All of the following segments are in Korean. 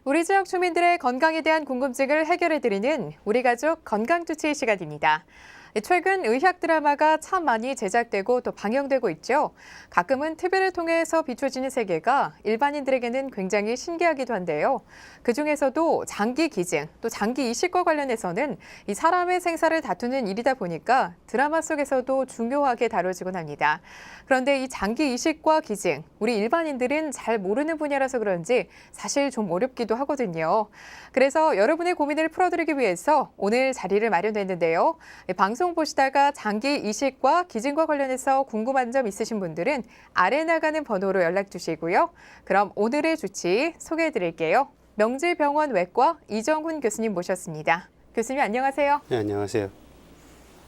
우리 지역 주민들의 건강에 대한 궁금증을 해결해드리는 우리 가족 건강투치 시간입니다. 최근 의학 드라마가 참 많이 제작되고 또 방영되고 있죠. 가끔은 TV를 통해서 비춰지는 세계가 일반인들에게는 굉장히 신기하기도 한데요. 그중에서도 장기 기증, 또 장기 이식과 관련해서는 이 사람의 생사를 다투는 일이다 보니까 드라마 속에서도 중요하게 다뤄지곤 합니다. 그런데 이 장기 이식과 기증, 우리 일반인들은 잘 모르는 분야라서 그런지 사실 좀 어렵기도 하거든요. 그래서 여러분의 고민을 풀어드리기 위해서 오늘 자리를 마련했는데요. 방송 보시다가 장기 이식과 기증과 관련해서 궁금한 점 있으신 분들은 아래 나가는 번호로 연락 주시고요. 그럼 오늘의 주치 소개해드릴게요. 명지병원 외과 이정훈 교수님 모셨습니다. 교수님 안녕하세요. 네, 안녕하세요.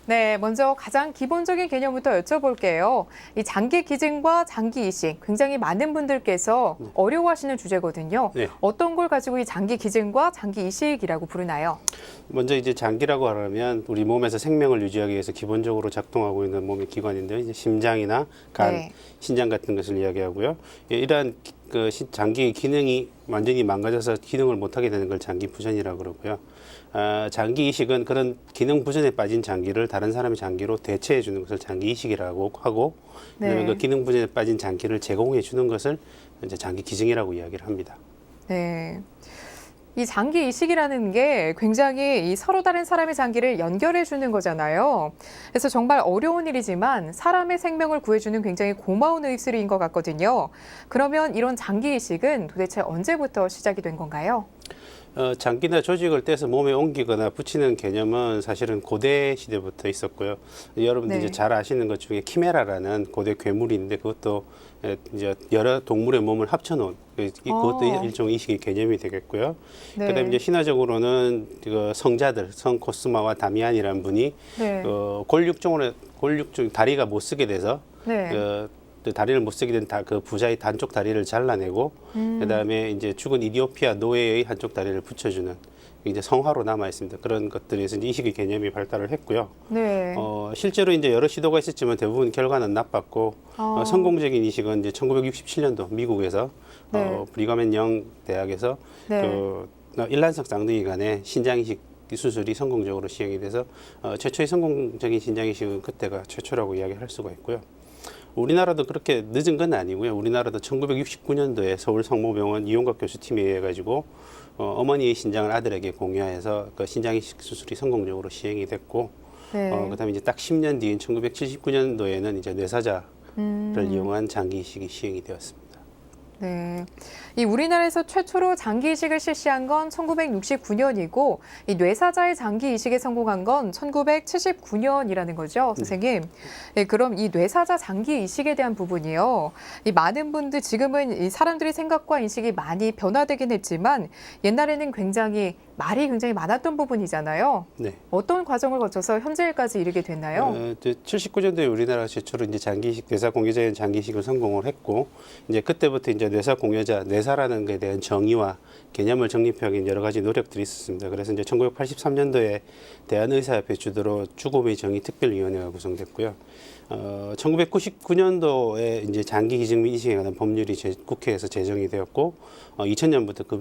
네, 먼저 가장 기본적인 개념부터 여쭤볼게요. 이 장기 기증과 장기 이식 굉장히 많은 분들께서 어려워하시는 주제거든요. 네. 어떤 걸 가지고 이 장기 기증과 장기 이식이라고 부르나요? 먼저 이제 장기라고 하려면 우리 몸에서 생명을 유지하기 위해서 기본적으로 작동하고 있는 몸의 기관인데요. 이제 심장이나 간, 네. 신장 같은 것을 이야기하고요. 이러한 장기 기능이 완전히 망가져서 기능을 못하게 되는 걸 장기 부전이라고 그러고요. 장기 이식은 그런 기능 부전에 빠진 장기를 다른 사람의 장기로 대체해 주는 것을 장기 이식이라고 하고, 그다음에 네. 그 기능 부전에 빠진 장기를 제공해 주는 것을 이제 장기 기증이라고 이야기를 합니다. 네. 이 장기 이식이라는 게 굉장히 이 서로 다른 사람의 장기를 연결해 주는 거잖아요. 그래서 정말 어려운 일이지만 사람의 생명을 구해주는 굉장히 고마운 의술인 것 같거든요. 그러면 이런 장기 이식은 도대체 언제부터 시작이 된 건가요? 장기나 조직을 떼서 몸에 옮기거나 붙이는 개념은 사실은 고대 시대부터 있었고요. 여러분들 네. 이제 잘 아시는 것 중에 키메라라는 고대 괴물인데 그것도 이제 여러 동물의 몸을 합쳐놓은 그것도 일종의 이식의 개념이 되겠고요. 네. 그다음에 이제 신화적으로는 그 성자들, 성 코스마와 다미안이라는 분이 네. 골육종 다리가 못 쓰게 돼서 네. 그 다리를 못 쓰게 된 그 부자의 한쪽 다리를 잘라내고 그다음에 이제 죽은 이디오피아 노예의 한쪽 다리를 붙여주는 이제 성화로 남아 있습니다. 그런 것들에서 이제 이식의 개념이 발달을 했고요. 네. 실제로 이제 여러 시도가 있었지만 대부분 결과는 나빴고 성공적인 이식은 이제 1967년도 미국에서 네. 브리가맨 영 대학에서 네. 그 일란성 쌍둥이 간의 신장 이식 수술이 성공적으로 시행이 돼서 최초의 성공적인 신장 이식은 그때가 최초라고 이야기할 수가 있고요. 우리나라도 그렇게 늦은 건 아니고요. 우리나라도 1969년도에 서울 성모병원 이용각 교수팀에 의해 가지고 어머니의 신장을 아들에게 공유해서 그 신장 이식 수술이 성공적으로 시행이 됐고, 네. 그다음에 이제 딱 10년 뒤인 1979년도에는 이제 뇌사자를 이용한 장기 이식이 시행이 되었습니다. 네. 이 우리나라에서 최초로 장기 이식을 실시한 건 1969년이고 이 뇌사자의 장기 이식에 성공한 건 1979년이라는 거죠, 선생님. 네, 그럼 이 뇌사자 장기 이식에 대한 부분이요. 이 많은 분들 지금은 이 사람들의 생각과 인식이 많이 변화되긴 했지만 옛날에는 말이 굉장히 많았던 부분이잖아요. 네. 어떤 과정을 거쳐서 현재까지 이르게 됐나요? 79년도에 우리나라 최초로 이제 장기 이식, 뇌사 공여자의 장기 이식을 성공을 했고, 이제 그때부터 이제 뇌사 공여자, 뇌사라는 것에 대한 정의와 개념을 정립하기 위한 여러 가지 노력들이 있었습니다. 그래서 이제 1983년도에 대한의사협회 주도로 죽음의 정의 특별위원회가 구성됐고요. 1999년도에 이제 장기 기증 및 이식에 관한 법률이 국회에서 제정이 되었고, 2000년부터 그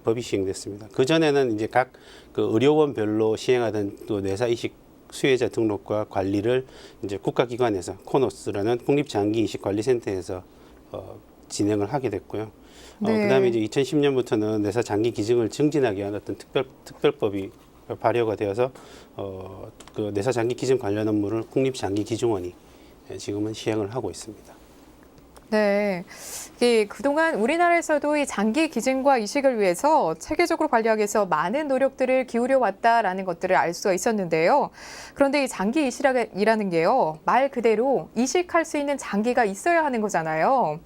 법이 시행됐습니다. 그 전에는 이제 각 그 의료원별로 시행하던 또 뇌사 이식 수혜자 등록과 관리를 이제 국가기관에서 코노스라는 국립장기이식관리센터에서 진행을 하게 됐고요. 네. 그다음에 이제 2010년부터는 뇌사 장기 기증을 증진하기 위한 어떤 특별법이 발효가 되어서 그 뇌사 장기 기증 관련 업무를 국립장기기증원이 지금은 시행을 하고 있습니다. 네. 그동안 우리나라에서도 이 장기 기증과 이식을 위해서 체계적으로 관리하기 위해서 많은 노력들을 기울여 왔다라는 것들을 알 수가 있었는데요. 그런데 이 장기 이식이라는 게요, 말 그대로 이식할 수 있는 장기가 있어야 하는 거잖아요.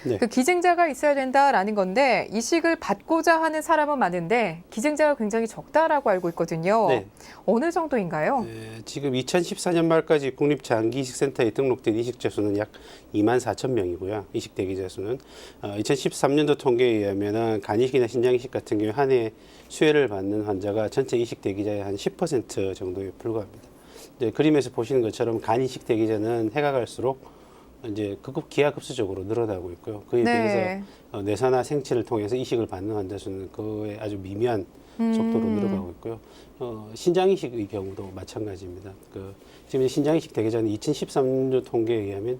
네. 그 기증자가 있어야 된다라는 건데 이식을 받고자 하는 사람은 많은데 기증자가 굉장히 적다라고 알고 있거든요. 네. 어느 정도인가요? 지금 2014년 말까지 국립장기이식센터에 등록된 이식자 수는 약 2만 4천 명이고요. 이식 대기자 수는 2013년도 통계에 의하면 간이식이나 신장이식 같은 경우 한 해 수혜를 받는 환자가 전체 이식 대기자의 한 10% 정도에 불과합니다. 그림에서 보시는 것처럼 간이식 대기자는 해가 갈수록 이제 기하급수적으로 늘어나고 있고요. 그에 비해서 뇌사나 생체를 통해서 이식을 받는 환자 수는 그에 아주 미미한 속도로 늘어가고 있고요. 신장 이식의 경우도 마찬가지입니다. 지금 신장 이식 되기 전에 2013년 통계에 의하면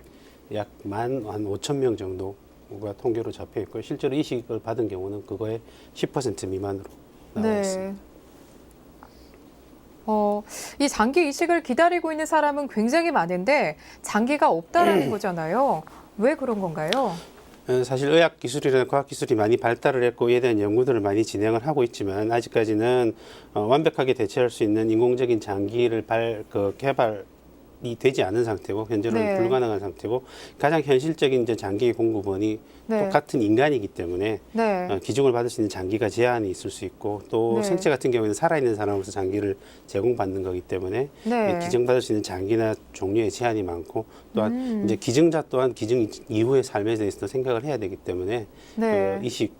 약 15,000명 정도가 통계로 잡혀 있고요. 실제로 이식을 받은 경우는 그거의 10% 미만으로 나와 있습니다. 이 장기 이식을 기다리고 있는 사람은 굉장히 많은데 장기가 없다라는 거잖아요. 왜 그런 건가요? 사실 의학 기술이나 과학 기술이 많이 발달을 했고 이에 대한 연구들을 많이 진행을 하고 있지만 아직까지는 완벽하게 대체할 수 있는 인공적인 장기를 개발이 되지 않은 상태고 현재로는 불가능한 상태고 가장 현실적인 이제 장기 공급원이 똑같은 인간이기 때문에 기증을 받을 수 있는 장기가 제한이 있을 수 있고 또 생체 같은 경우에는 살아있는 사람으로서 장기를 제공받는 거기 때문에 기증받을 수 있는 장기나 종류의 제한이 많고 또한 이제 기증자 또한 기증 이후의 삶에 대해서도 생각을 해야 되기 때문에 이식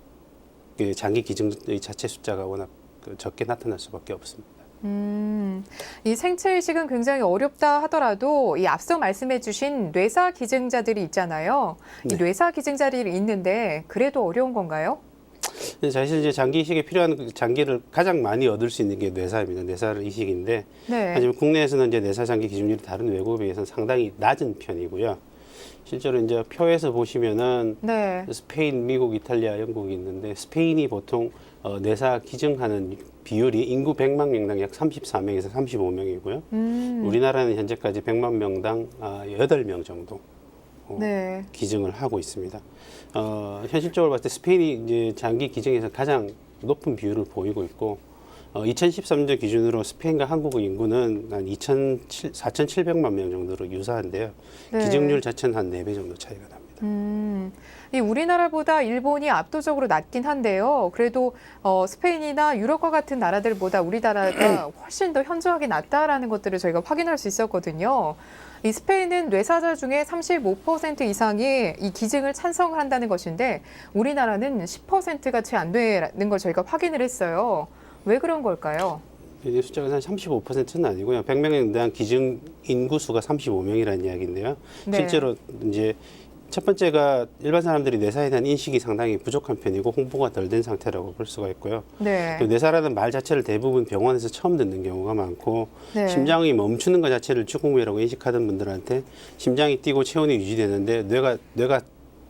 장기 기증의 자체 숫자가 워낙 적게 나타날 수밖에 없습니다. 이 생체 이식은 굉장히 어렵다 하더라도 이 앞서 말씀해주신 뇌사 기증자들이 있잖아요. 이 뇌사 기증자들이 있는데 그래도 어려운 건가요? 사실 이제 장기 이식에 필요한 장기를 가장 많이 얻을 수 있는 게 뇌사입니다. 뇌사 이식인데 하지만 국내에서는 이제 뇌사 장기 기증률이 다른 외국에 비해서는 상당히 낮은 편이고요. 실제로 이제 표에서 보시면은 스페인, 미국, 이탈리아, 영국이 있는데 스페인이 보통 뇌사 기증하는 비율이 인구 100만 명당 약 34명에서 35명이고요. 우리나라는 현재까지 100만 명당 8명 정도 기증을 하고 있습니다. 현실적으로 봤을 때 스페인이 이제 장기 기증에서 가장 높은 비율을 보이고 있고 2013년 기준으로 스페인과 한국의 인구는 한 4,700만 명 정도로 유사한데요. 기증률 자체는 한 4배 정도 차이가 납니다. 이 우리나라보다 일본이 압도적으로 낮긴 한데요. 그래도 스페인이나 유럽과 같은 나라들보다 우리나라가 훨씬 더 현저하게 낮다라는 것들을 저희가 확인할 수 있었거든요. 이 스페인은 뇌사자 중에 35% 이상이 이 기증을 찬성을 한다는 것인데 우리나라는 10%가 채 안 되는 걸 저희가 확인을 했어요. 왜 그런 걸까요? 이 숫자가 한 35%는 아니고요. 100명에 대한 기증 인구 수가 35명이라는 이야기인데요. 실제로 이제 첫 번째가 일반 사람들이 뇌사에 대한 인식이 상당히 부족한 편이고 홍보가 덜 된 상태라고 볼 수가 있고요. 뇌사라는 말 자체를 대부분 병원에서 처음 듣는 경우가 많고 심장이 멈추는 것 자체를 죽음이라고 인식하던 분들한테 심장이 뛰고 체온이 유지되는데 뇌가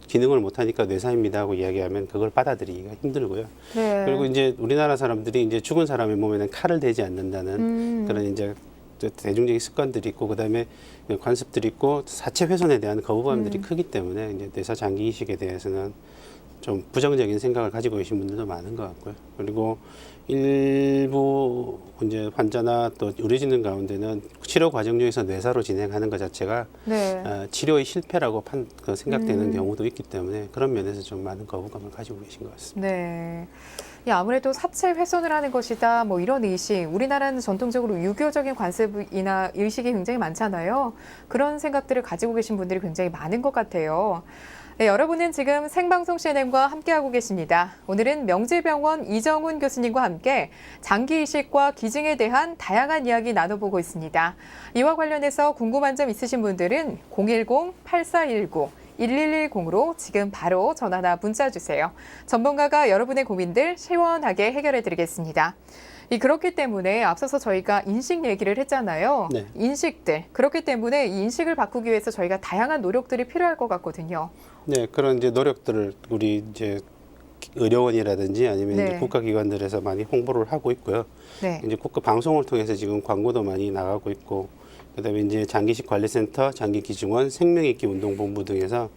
기능을 못하니까 뇌사입니다 하고 이야기하면 그걸 받아들이기가 힘들고요. 그리고 이제 우리나라 사람들이 이제 죽은 사람의 몸에는 칼을 대지 않는다는 그런 이제 대중적인 습관들이 있고 그다음에 관습들이 있고 사체 훼손에 대한 거부감들이 크기 때문에 이제 뇌사 장기 이식에 대해서는 좀 부정적인 생각을 가지고 계신 분들도 많은 것 같고요. 그리고 일부 이제 환자나 또 의료진들 가운데는 치료 과정 중에서 뇌사로 진행하는 것 자체가 치료의 실패라고 생각되는 경우도 있기 때문에 그런 면에서 좀 많은 거부감을 가지고 계신 것 같습니다. 아무래도 사체 훼손을 하는 것이다, 뭐 이런 의식. 우리나라는 전통적으로 유교적인 관습이나 의식이 굉장히 많잖아요. 그런 생각들을 가지고 계신 분들이 굉장히 많은 것 같아요. 여러분은 지금 생방송 CNN과 함께하고 계십니다. 오늘은 명지병원 이정훈 교수님과 함께 장기 이식과 기증에 대한 다양한 이야기 나눠보고 있습니다. 이와 관련해서 궁금한 점 있으신 분들은 010-8419-1110으로 지금 바로 전화나 문자 주세요. 전문가가 여러분의 고민들 시원하게 해결해 드리겠습니다. 그렇기 때문에 앞서서 저희가 인식 얘기를 했잖아요. 인식들. 그렇기 때문에 이 인식을 바꾸기 위해서 저희가 다양한 노력들이 필요할 것 같거든요. 그런 이제 노력들을 우리 이제 의료원이라든지 아니면 이제 국가기관들에서 많이 홍보를 하고 있고요. 이제 국가 방송을 통해서 지금 광고도 많이 나가고 있고, 그다음에 이제 장기식 관리센터, 장기기증원, 생명있기운동본부 등에서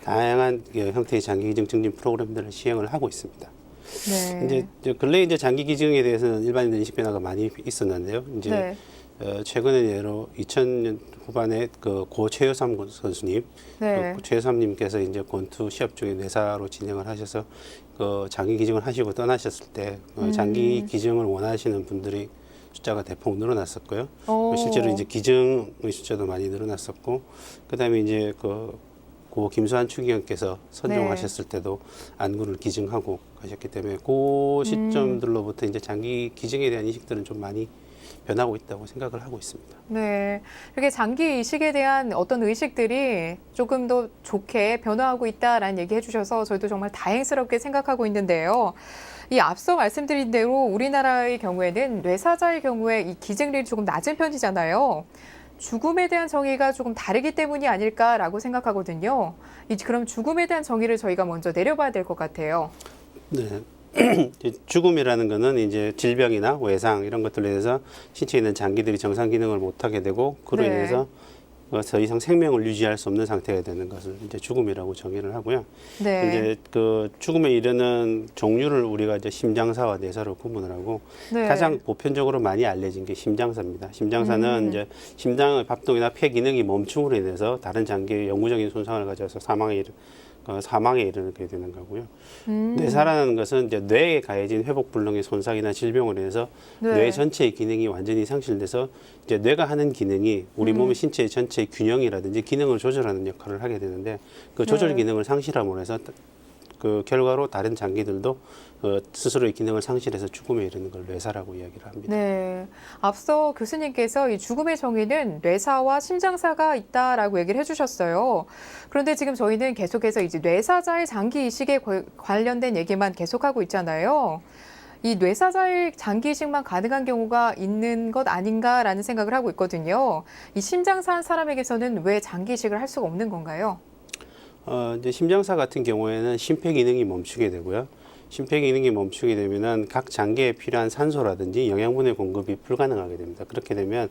다양한 형태의 장기기증 증진 프로그램들을 시행을 하고 있습니다. 이제 근래 이제 장기 기증에 대해서는 일반인들 인식 변화가 많이 있었는데요. 이제 최근에 예로 2000년 후반에 고 최효삼 선수님, 최효삼님께서 이제 권투 시합 중에 뇌사로 진행을 하셔서 장기 기증을 하시고 떠나셨을 때 장기 기증을 원하시는 분들이 숫자가 대폭 늘어났었고요. 실제로 이제 기증의 숫자도 많이 늘어났었고, 그다음에 이제 고 김수환 추기경께서 선종하셨을 때도 안구를 기증하고 가셨기 때문에 그 시점들로부터 이제 장기 기증에 대한 인식들은 좀 많이 변하고 있다고 생각을 하고 있습니다. 네. 이렇게 장기 이식에 대한 어떤 의식들이 조금 더 좋게 변화하고 있다라는 얘기 해주셔서 저희도 정말 다행스럽게 생각하고 있는데요. 이 앞서 말씀드린 대로 우리나라의 경우에는 뇌사자의 경우에 이 기증률이 조금 낮은 편이잖아요. 죽음에 대한 정의가 조금 다르기 때문이 아닐까라고 생각하거든요. 그럼 죽음에 대한 정의를 저희가 먼저 내려봐야 될 것 같아요. 네. 죽음이라는 거는 이제 질병이나 외상 이런 것들로 인해서 신체에 있는 장기들이 정상 기능을 못하게 되고 그로 네. 인해서 더 이상 생명을 유지할 수 없는 상태가 되는 것을 이제 죽음이라고 정의를 하고요. 네. 이제 그 죽음에 이르는 종류를 우리가 이제 심장사와 뇌사로 구분을 하고 네. 가장 보편적으로 많이 알려진 게 심장사입니다. 심장사는 이제 심장의 합동이나 폐 기능이 멈춤으로 인해서 다른 장기의 영구적인 손상을 가져서 사망에 이르게 되는 거고요. 뇌사라는 것은 이제 뇌에 가해진 회복 불능의 손상이나 질병으로 인해서 네. 뇌 전체의 기능이 완전히 상실돼서 이제 뇌가 하는 기능이 우리 몸의 신체 전체의 균형이라든지 기능을 조절하는 역할을 하게 되는데 그 조절 네. 기능을 상실함으로 해서 그 결과로 다른 장기들도 스스로의 기능을 상실해서 죽음에 이르는 걸 뇌사라고 이야기를 합니다. 네. 앞서 교수님께서 이 죽음의 정의는 뇌사와 심장사가 있다라고 얘기를 해주셨어요. 그런데 지금 저희는 계속해서 이제 뇌사자의 장기 이식에 관련된 얘기만 계속하고 있잖아요. 이 뇌사자의 장기 이식만 가능한 경우가 있는 것 아닌가라는 생각을 하고 있거든요. 이 심장사 한 사람에게서는 왜 장기 이식을 할 수가 없는 건가요? 이제 심장사 같은 경우에는 심폐 기능이 멈추게 되고요. 심폐 기능이 멈추게 되면은 각 장기에 필요한 산소라든지 영양분의 공급이 불가능하게 됩니다. 그렇게 되면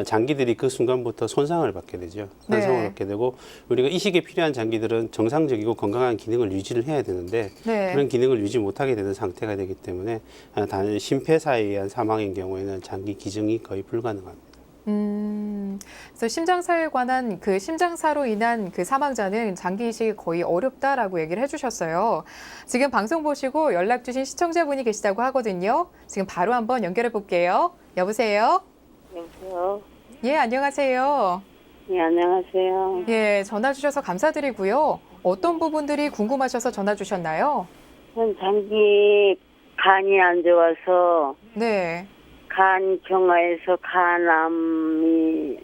장기들이 그 순간부터 손상을 받게 되죠. 손상을 네. 받게 되고 우리가 이식에 필요한 장기들은 정상적이고 건강한 기능을 유지를 해야 되는데 네. 그런 기능을 유지 못하게 되는 상태가 되기 때문에 단 심폐사에 의한 사망인 경우에는 장기 기증이 거의 불가능합니다. 그래서 심장사에 관한 그 심장사로 인한 그 사망자는 장기 이식이 거의 어렵다라고 얘기를 해주셨어요. 지금 방송 보시고 연락 주신 시청자분이 계시다고 하거든요. 지금 바로 한번 연결해 볼게요. 여보세요? 여보세요. 예, 안녕하세요. 네, 안녕하세요. 예, 전화 주셔서 감사드리고요. 어떤 부분들이 궁금하셔서 전화 주셨나요? 전 장기 간이 안 좋아서 네. 간 경화에서 간암이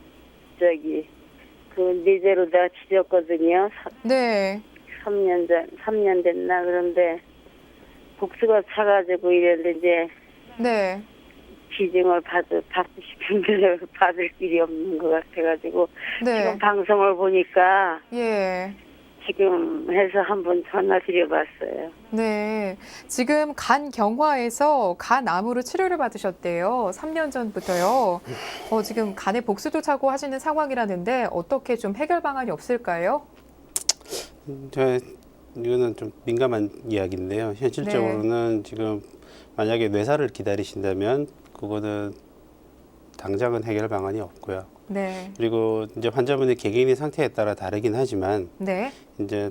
그 뇌제로 내가 지졌거든요. 네. 3년 됐나 그런데 복수가 차가지고 이랬는데 이제 네. 기증을 받고 싶은데 받을 길이 없는 것 같아가지고 네. 지금 방송을 보니까 예. 지금 해서 한번 전화 드려봤어요. 네. 지금 간 경화에서 간암으로 치료를 받으셨대요. 3년 전부터요. 지금 간에 복수도 차고 하시는 상황이라는데 어떻게 좀 해결 방안이 없을까요? 이거는 좀 민감한 이야기인데요. 현실적으로는 지금 만약에 뇌사를 기다리신다면 그거는 당장은 해결 방안이 없고요. 네. 그리고 이제 환자분의 개개인의 상태에 따라 다르긴 하지만 네. 이제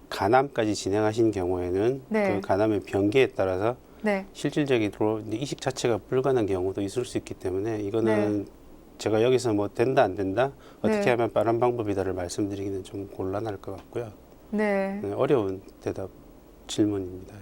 간암까지 진행하신 경우에는 네. 그 간암의 병기에 따라서 네. 실질적으로 이제 이식 자체가 불가능한 경우도 있을 수 있기 때문에 이거는 제가 여기서 뭐 된다 안 된다 어떻게 네. 하면 빠른 방법이다를 말씀드리기는 좀 곤란할 것 같고요. 네. 어려운 질문입니다.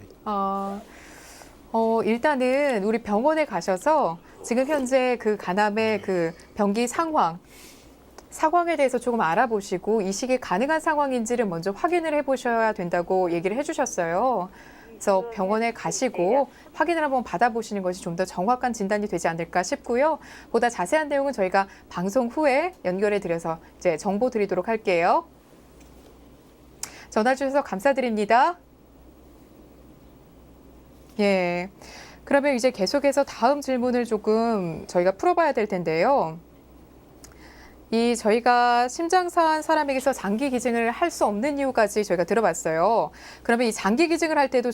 일단은 우리 병원에 가셔서 지금 현재 그 간암의 그 병기 상황에 대해서 조금 알아보시고 이식이 가능한 상황인지를 먼저 확인을 해보셔야 된다고 얘기를 해주셨어요. 그래서 병원에 가시고 확인을 한번 받아보시는 것이 좀 더 정확한 진단이 되지 않을까 싶고요. 보다 자세한 내용은 저희가 방송 후에 연결해 드려서 이제 정보 드리도록 할게요. 전화 주셔서 감사드립니다. 예. 그러면 이제 계속해서 다음 질문을 조금 저희가 풀어봐야 될 텐데요. 저희가 심장사한 사람에게서 장기 기증을 할 수 없는 이유까지 저희가 들어봤어요. 그러면 이 장기 기증을 할 때도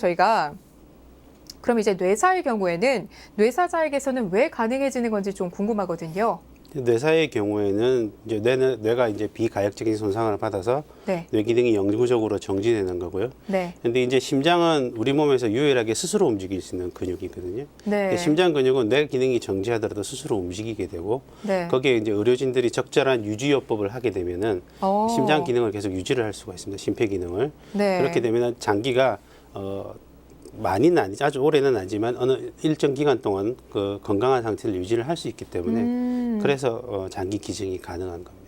그럼 이제 뇌사의 경우에는 뇌사자에게서는 왜 가능해지는 건지 좀 궁금하거든요. 뇌사의 경우에는 이제 뇌가 이제 비가역적인 손상을 받아서 네. 뇌 기능이 영구적으로 정지되는 거고요. 네. 근데 이제 심장은 우리 몸에서 유일하게 스스로 움직일 수 있는 근육이거든요. 네. 심장 근육은 뇌 기능이 정지하더라도 스스로 움직이게 되고 네. 거기에 이제 의료진들이 적절한 유지요법을 하게 되면은 심장 기능을 계속 유지를 할 수가 있습니다. 심폐 기능을. 네. 그렇게 되면 장기가 많이는 아니죠. 아주 오래는 아니지만 어느 일정 기간 동안 그 건강한 상태를 유지를 할 수 있기 때문에 그래서 장기 기증이 가능한 겁니다.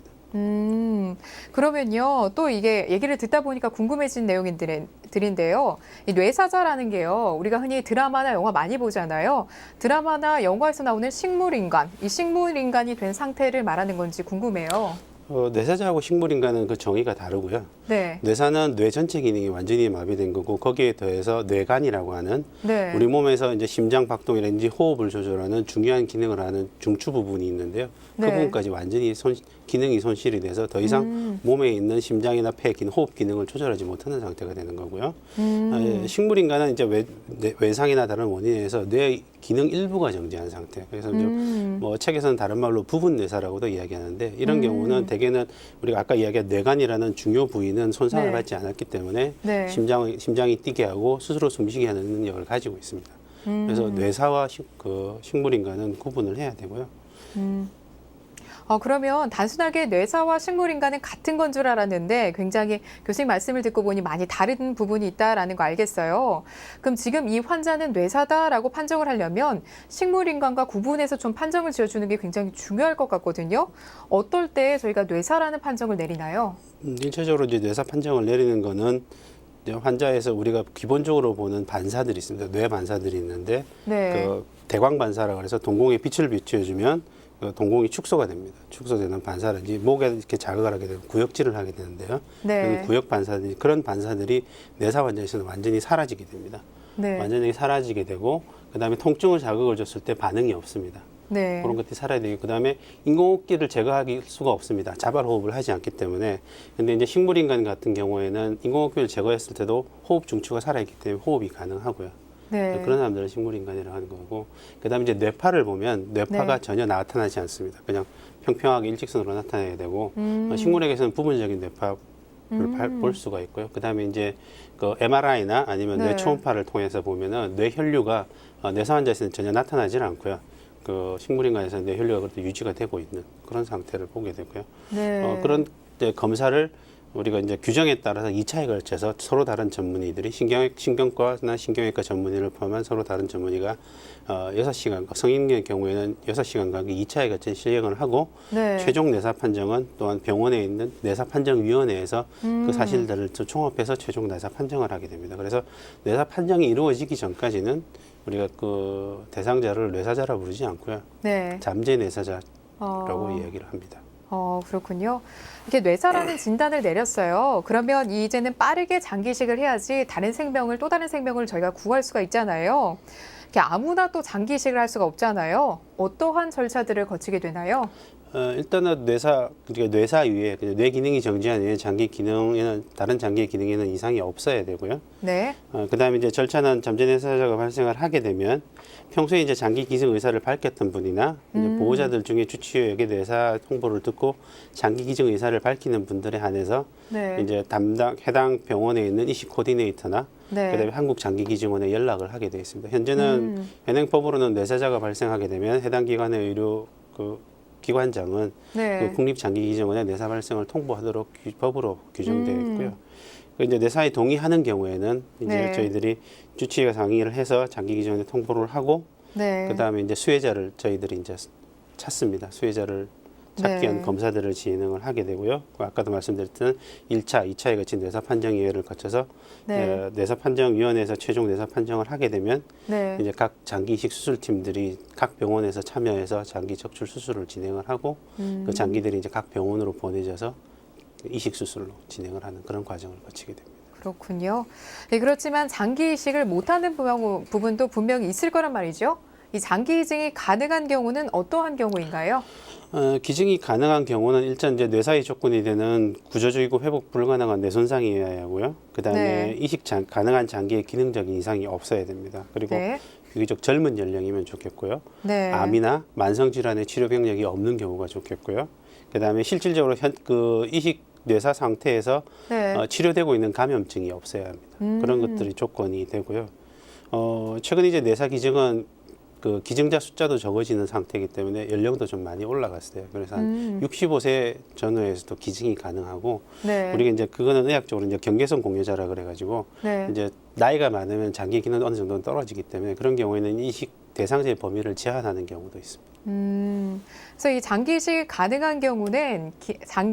그러면요, 또 이게 얘기를 듣다 보니까 궁금해진 내용들인데요. 이 뇌사자라는 게요, 우리가 흔히 드라마나 영화 많이 보잖아요. 드라마나 영화에서 나오는 식물인간, 이 식물인간이 된 상태를 말하는 건지 궁금해요. 뇌사자하고 식물인간은 그 정의가 다르고요. 네. 뇌사는 뇌 전체 기능이 완전히 마비된 거고 거기에 더해서 뇌간이라고 하는 네. 우리 몸에서 이제 심장 박동이라든지 호흡을 조절하는 중요한 기능을 하는 중추 부분이 있는데요. 그 네. 부분까지 완전히 기능이 손실이 돼서 더 이상 몸에 있는 심장이나 폐, 호흡 기능을 조절하지 못하는 상태가 되는 거고요. 식물인간은 이제 외상이나 다른 원인에 의해서 뇌 기능 일부가 정지한 상태. 그래서 이제 뭐 책에서는 다른 말로 부분 뇌사라고도 이야기하는데 이런 경우는 대개는 우리가 아까 이야기한 뇌간이라는 중요 부위는 손상을 네. 받지 않았기 때문에 네. 심장이 뛰게 하고 스스로 숨쉬게 하는 능력을 가지고 있습니다. 그래서 뇌사와 식물인간은 구분을 해야 되고요. 그러면 단순하게 뇌사와 식물인간은 같은 건 줄 알았는데 굉장히 교수님 말씀을 듣고 보니 많이 다른 부분이 있다라는 거 알겠어요. 그럼 지금 이 환자는 뇌사다라고 판정을 하려면 식물인간과 구분해서 좀 판정을 지어주는 게 굉장히 중요할 것 같거든요. 어떨 때 저희가 뇌사라는 판정을 내리나요? 일차적으로 이제 뇌사 판정을 내리는 거는 이제 환자에서 우리가 기본적으로 보는 반사들이 있습니다. 뇌 반사들이 있는데 네. 그 대광 반사라고 해서 동공에 빛을 비추어주면 그 동공이 축소가 됩니다. 축소되는 반사라든지 목에 이렇게 자극을 하게 되면 구역질을 하게 되는데요. 네. 구역 반사들이 그런 반사들이 뇌사 환자에서는 완전히 사라지게 됩니다. 네. 완전히 사라지게 되고 그다음에 통증을 자극을 줬을 때 반응이 없습니다. 네. 그런 것들이 살아야 되고 그다음에 인공호흡기를 제거할 수가 없습니다. 자발 호흡을 하지 않기 때문에. 근데 이제 식물인간 같은 경우에는 인공호흡기를 제거했을 때도 호흡 중추가 살아있기 때문에 호흡이 가능하고요. 네. 그런 사람들은 식물인간이라고 하는 거고 그다음에 이제 뇌파를 보면 뇌파가 네. 전혀 나타나지 않습니다. 그냥 평평하게 일직선으로 나타나게 되고 식물에게서는 부분적인 뇌파를 볼 수가 있고요. 그다음에 이제 그 MRI나 아니면 네. 뇌 초음파를 통해서 보면은 뇌 혈류가 뇌사 환자에서는 전혀 나타나질 않고요. 그 식물인간에서는 뇌 혈류가 그래도 유지가 되고 있는 그런 상태를 보게 되고요. 네. 그런 이제 검사를 우리가 이제 규정에 따라서 2차에 걸쳐서 서로 다른 전문의들이 신경과나 신경외과 전문의를 포함한 서로 다른 전문의가 6시간, 성인의 경우에는 6시간간 2차에 걸쳐 실행을 하고 네. 최종 뇌사 판정은 또한 병원에 있는 뇌사 판정위원회에서 그 사실들을 총합해서 최종 뇌사 판정을 하게 됩니다. 그래서 뇌사 판정이 이루어지기 전까지는 우리가 그 대상자를 뇌사자라 부르지 않고요. 네. 잠재 뇌사자라고 이야기를 합니다. 그렇군요. 이렇게 뇌사라는 진단을 내렸어요. 그러면 이제는 빠르게 장기이식을 해야지 또 다른 생명을 저희가 구할 수가 있잖아요. 이렇게 아무나 또 장기이식을 할 수가 없잖아요. 어떠한 절차들을 거치게 되나요? 일단은 뇌사 위에 뇌 기능이 정지한 이후에 장기 기능에는 다른 장기의 기능에는 이상이 없어야 되고요. 네. 그다음에 이제 절차는 잠재 뇌사자가 발생을 하게 되면 평소에 이제 장기 기증 의사를 밝혔던 분이나 이제 보호자들 중에 주치의에게 뇌사 통보를 듣고 장기 기증 의사를 밝히는 분들에 한해서 네. 이제 해당 병원에 있는 이식 코디네이터나 네. 그다음에 한국장기기증원에 연락을 하게 되어 있습니다. 현재는 현행법으로는 뇌사자가 발생하게 되면 해당 기관의 의료 기관장은 네. 그 국립장기기증원에 뇌사 발생을 통보하도록 법으로 규정되어 있고요. 그 이제 뇌사에 동의하는 경우에는 이제 네. 저희들이 주치의가 상의를 해서 장기기증원에 통보를 하고 네. 그다음에 이제 수혜자를 저희들이 이제 찾습니다. 수혜자를 찾기 위한 네. 검사들을 진행을 하게 되고요. 아까도 말씀드렸던 1차, 2차에 거친 뇌사 판정위원회를 거쳐서 네. 뇌사 판정위원회에서 최종 뇌사 판정을 하게 되면 네. 이제 각 장기 이식 수술팀들이 각 병원에서 참여해서 장기 적출 수술을 진행을 하고 그 장기들이 이제 각 병원으로 보내져서 이식 수술로 진행을 하는 그런 과정을 거치게 됩니다. 그렇군요. 네, 그렇지만 장기 이식을 못하는 부분도 분명히 있을 거란 말이죠. 이 장기 이식이 가능한 경우는 어떠한 경우인가요? 기증이 가능한 경우는 일단 이제 뇌사의 조건이 되는 구조적이고 회복 불가능한 뇌 손상이어야 하고요. 그다음에 네. 이식 가능한 장기의 기능적인 이상이 없어야 됩니다. 그리고 네. 비교적 젊은 연령이면 좋겠고요. 네. 암이나 만성 질환의 치료 병력이 없는 경우가 좋겠고요. 그다음에 실질적으로 그 이식 뇌사 상태에서 네. 치료되고 있는 감염증이 없어야 합니다. 그런 것들이 조건이 되고요. 최근 이제 뇌사 기증은 그 기증자 숫자도 적어지는 상태이기 때문에 연령도 좀 많이 올라갔어요. 그래서 한 65세 전후에서도 기증이 가능하고 네. 우리가 이제 그거는 의학적으로 이제 경계성 공여자라 그래가지고 네. 이제 나이가 많으면 장기 기능 어느 정도는 떨어지기 때문에 그런 경우에는 이식 대상자의 범위를 제한하는 경우도 있습니다. 그래서 이 장기 이식이 가능한 경우는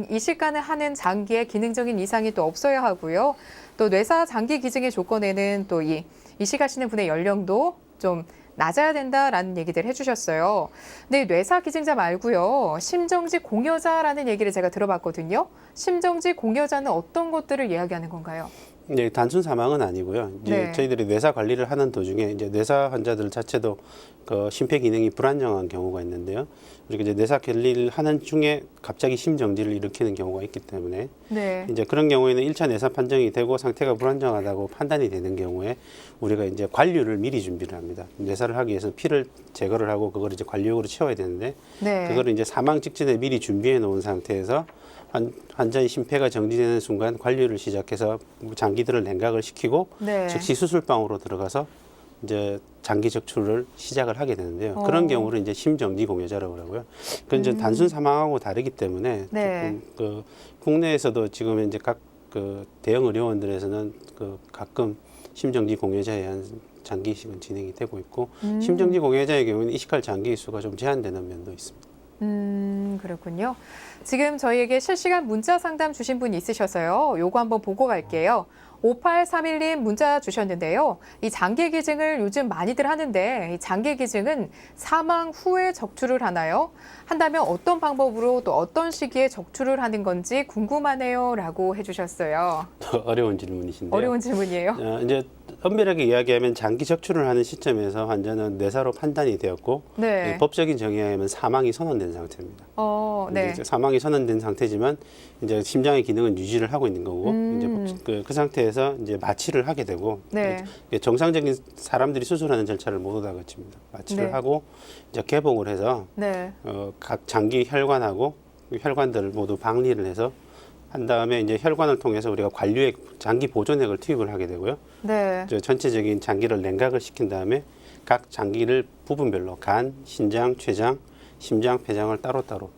이식 가능하는 장기에 기능적인 이상이 또 없어야 하고요. 또 뇌사 장기 기증의 조건에는 또 이 이식하시는 분의 연령도 좀 낮아야 된다라는 얘기들 해주셨어요. 근데 뇌사 기증자 말고요. 심정지 공여자라는 얘기를 제가 들어봤거든요. 심정지 공여자는 어떤 것들을 이야기하는 건가요? 네, 단순 사망은 아니고요. 이제 네. 저희들이 뇌사 관리를 하는 도중에 이제 뇌사 환자들 자체도 그 심폐 기능이 불안정한 경우가 있는데요. 우리가 이제 뇌사 관리를 하는 중에 갑자기 심정지를 일으키는 경우가 있기 때문에 네. 이제 그런 경우에는 1차 뇌사 판정이 되고 상태가 불안정하다고 판단이 되는 경우에 우리가 이제 관류를 미리 준비를 합니다. 뇌사를 하기 위해서 피를 제거를 하고 그걸 이제 관류용으로 채워야 되는데 네. 그거를 이제 사망 직전에 미리 준비해 놓은 상태에서 환자의 심폐가 정지되는 순간 관류를 시작해서 장기들을 냉각을 시키고 네. 즉시 수술방으로 들어가서 이제 장기 적출을 시작을 하게 되는데요. 그런 경우를 이제 심정지 공여자라고 그러고요. 그건 이제 단순 사망하고 다르기 때문에 네. 조금 그 국내에서도 지금 이제 각 그 대형 의료원들에서는 그 가끔 심정지 공여자에 의한 장기 이식은 진행이 되고 있고 심정지 공여자의 경우는 이식할 장기 수가 좀 제한되는 면도 있습니다. 그렇군요. 지금 저희에게 실시간 문자 상담 주신 분이 있으셔서요. 요거 한번 보고 갈게요. 5831님 문자 주셨는데요. 이 장기 기증을 요즘 많이들 하는데 이 장기 기증은 사망 후에 적출을 하나요? 한다면 어떤 방법으로 또 어떤 시기에 적출을 하는 건지 궁금하네요. 라고 해주셨어요. 어려운 질문이신데요. 어려운 질문이에요. 이제 엄밀하게 이야기하면 장기 적출을 하는 시점에서 환자는 뇌사로 판단이 되었고 네. 법적인 정의에 의하면 사망이 선언된 상태입니다. 네. 이제 사망이 선언된 상태지만 이제 심장의 기능은 유지를 하고 있는 거고 이제 그 상태에서 이제 마취를 하게 되고 네. 정상적인 사람들이 수술하는 절차를 모두 다 거칩니다. 마취를 네. 하고 이제 개봉을 해서 네. 각 장기 혈관하고 혈관들을 모두 박리를 해서 한 다음에 이제 혈관을 통해서 우리가 관류액 장기 보존액을 투입을 하게 되고요. 네. 전체적인 장기를 냉각을 시킨 다음에 각 장기를 부분별로 간, 신장, 췌장, 심장, 폐장을 따로따로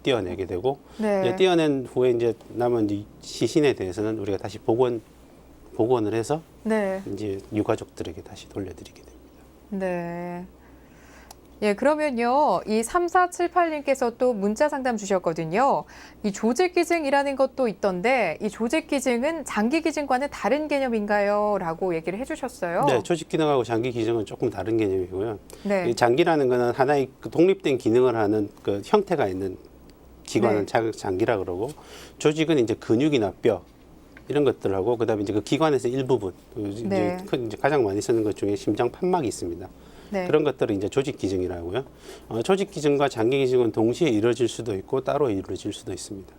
떼어내게 되고 네. 이제 떼어낸 후에 이제 남은 이제 시신에 대해서는 우리가 다시 복원을 해서 네. 이제 유가족들에게 다시 돌려드리게 됩니다. 네. 예, 그러면요. 이 3478님께서 또 문자 상담 주셨거든요. 이 조직 기증이라는 것도 있던데 이 조직 기증은 장기 기증과는 다른 개념인가요? 라고 얘기를 해주셨어요. 네, 조직 기능하고 장기 기능은 조금 다른 개념이고요. 네. 이 장기라는 거는 하나의 그 독립된 기능을 하는 그 형태가 있는 기관을 장기라 그러고 조직은 이제 근육이나 뼈 이런 것들하고 그다음에 이제 그 기관에서 일부분 네. 이제 가장 많이 쓰는 것 중에 심장 판막이 있습니다. 네. 그런 것들을 이제 조직 기증이라고요. 조직 기증과 장기 기증은 동시에 이루어질 수도 있고 따로 이루어질 수도 있습니다.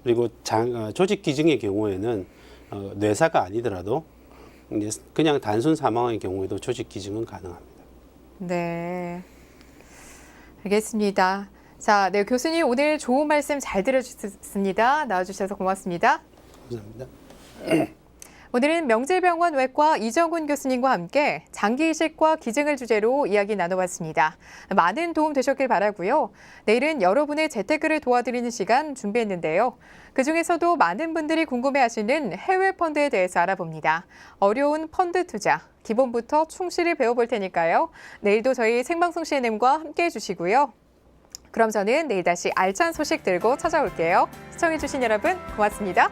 그리고 조직 기증의 경우에는 뇌사가 아니더라도 이제 그냥 단순 사망의 경우에도 조직 기증은 가능합니다. 네. 알겠습니다. 자, 네, 교수님 오늘 좋은 말씀 잘 들어주셨습니다. 나와주셔서 고맙습니다. 감사합니다. 오늘은 명재병원 외과 이정훈 교수님과 함께 장기 이식과 기증을 주제로 이야기 나눠봤습니다. 많은 도움 되셨길 바라고요. 내일은 여러분의 재테크를 도와드리는 시간 준비했는데요. 그중에서도 많은 분들이 궁금해하시는 해외 펀드에 대해서 알아봅니다. 어려운 펀드 투자, 기본부터 충실히 배워볼 테니까요. 내일도 저희 생방송 CNM과 함께해 주시고요. 그럼 저는 내일 다시 알찬 소식 들고 찾아올게요. 시청해주신 여러분 고맙습니다.